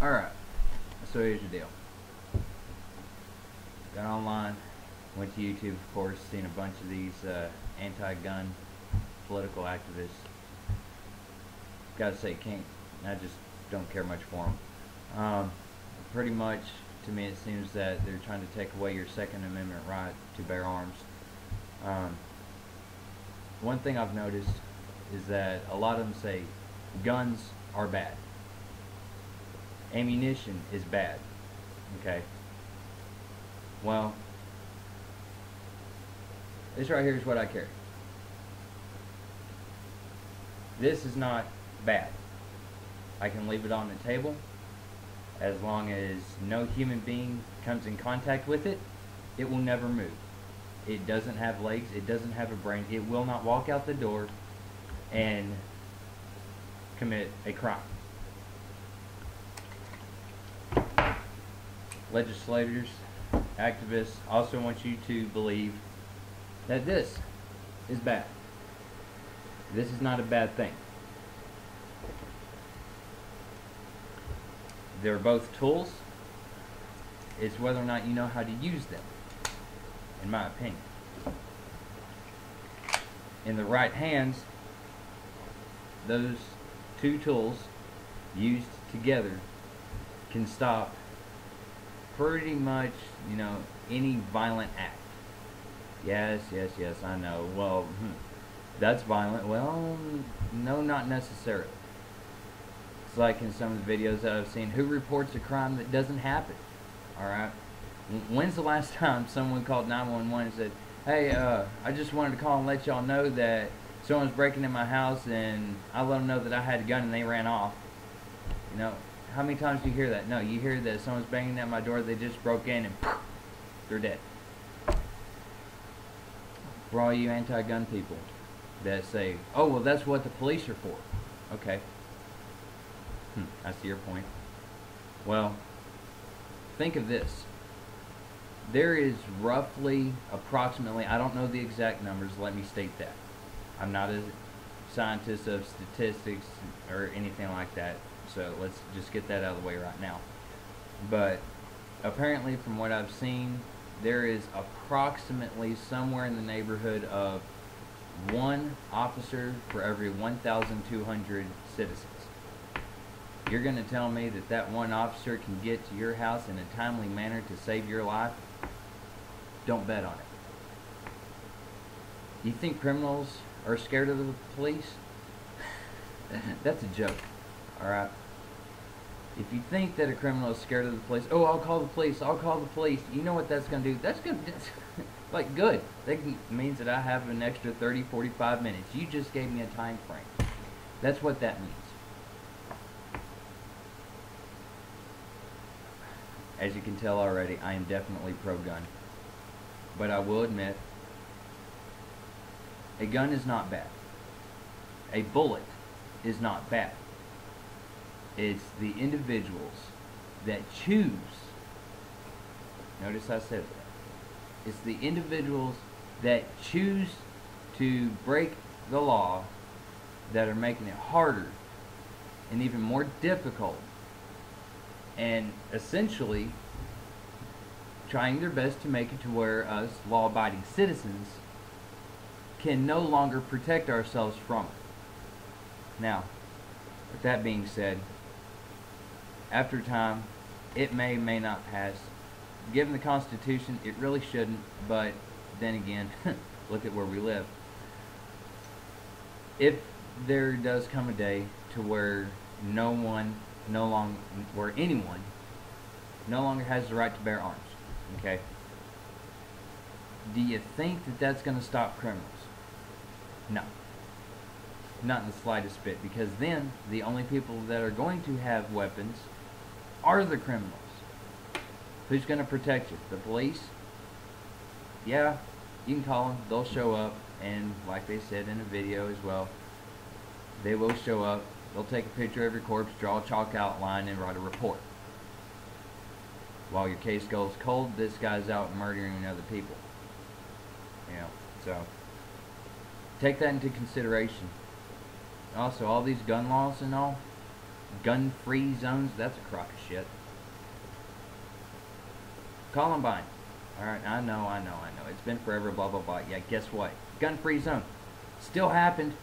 Alright, so here's the deal. Got online, went to YouTube, of course, seen a bunch of these anti-gun political activists. Gotta say, I just don't care much for them. Pretty much, to me, it seems that they're trying to take away your Second Amendment right to bear arms. One thing I've noticed is that a lot of them say guns are bad. Ammunition is bad. Okay. Well, this right here is what I carry. This is not bad. I can leave it on the table as long as no human being comes in contact with it. It will never move. It doesn't have legs. It doesn't have a brain. It will not walk out the door and commit a crime. Legislators, activists also want you to believe that this is bad. This is not a bad thing. They're both tools. It's whether or not you know how to use them, in my opinion. In the right hands, those two tools used together can stop pretty much, any violent act. Yes, I know. Well, that's violent. Well, no, not necessarily. It's like in some of the videos that I've seen, who reports a crime that doesn't happen? Alright? When's the last time someone called 911 and said, hey, I just wanted to call and let y'all know that someone's breaking in my house and I let them know that I had a gun and they ran off? How many times do you hear that? No, you hear that someone's banging at my door, they just broke in and they're dead. For all you anti-gun people that say, oh, well, that's what the police are for. Okay. I see your point. Well, think of this. There is roughly, approximately, I don't know the exact numbers, let me state that. I'm not a scientist of statistics or anything like that, so let's just get that out of the way right now. But apparently, from what I've seen, there is approximately somewhere in the neighborhood of 1 officer for every 1,200 citizens. You're going to tell me that that one officer can get to your house in a timely manner to save your life? Don't bet on it. You think criminals are scared of the police? That's a joke. Alright? If you think that a criminal is scared of the police, oh, I'll call the police, I'll call the police. You know what that's going to do? That's like, good. That means that I have an extra 30, 45 minutes. You just gave me a time frame. That's what that means. As you can tell already, I am definitely pro-gun. But I will admit, a gun is not bad. A bullet is not bad. It's the individuals that choose. Notice I said that. It's the individuals that choose to break the law that are making it harder and even more difficult, and essentially trying their best to make it to where us law-abiding citizens can no longer protect ourselves from it. Now, with that being said, after time, it may not pass. Given the Constitution, it really shouldn't, but then again, look at where we live. If there does come a day to where anyone no longer has the right to bear arms, okay? Do you think that that's going to stop criminals? No. Not in the slightest bit, because then the only people that are going to have weapons are the criminals. Who's going to protect you? The police? Yeah, you can call them. They'll show up, and like they said in a video as well, they will show up. They'll take a picture of your corpse, draw a chalk outline, and write a report. While your case goes cold, this guy's out murdering other people. So take that into consideration. Also, all these gun laws and all, gun-free zones, that's a crock of shit. Columbine. Alright, I know. It's been forever, blah, blah, blah. Yeah, guess what? Gun-free zone. Still happened.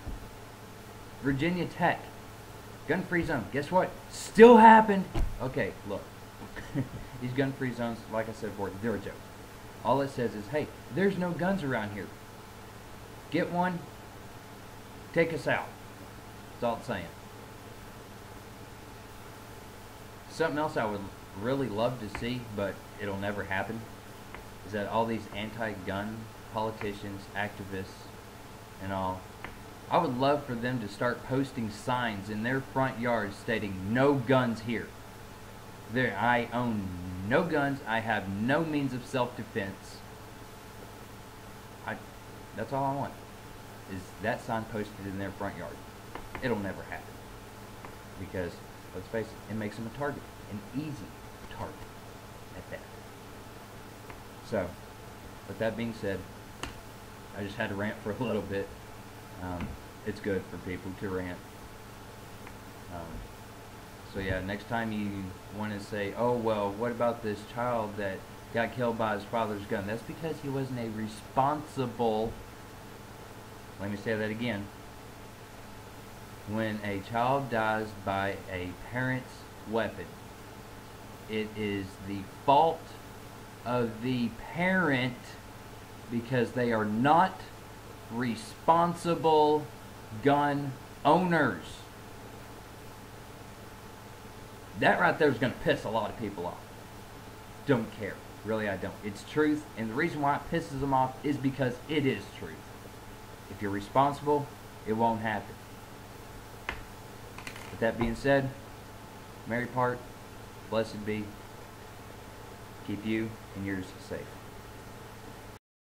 Virginia Tech. Gun-free zone. Guess what? Still happened. Okay, look. These gun-free zones, like I said before, they're a joke. All it says is, hey, there's no guns around here. Get one, take us out. That's all it's saying. Something else I would really love to see, but it'll never happen, is that all these anti-gun politicians, activists, and all, I would love for them to start posting signs in their front yards stating, no guns here. I own no guns, I have no means of self-defense. That's all I want, is that sign posted in their front yard. It'll never happen. Because, let's face it, it makes them a target. An easy target at that. So, with that being said, I just had to rant for a little bit. It's good for people to rant. So yeah, next time you want to say, oh well, what about this child that got killed by his father's gun? That's because he wasn't a responsible, let me say that again. When a child dies by a parent's weapon, it is the fault of the parent because they are not responsible gun owners. That right there is going to piss a lot of people off. Don't care. Really, I don't. It's truth, and the reason why it pisses them off is because it is truth. If you're responsible, it won't happen. With that being said, Mary Part, blessed be. Keep you and yours safe.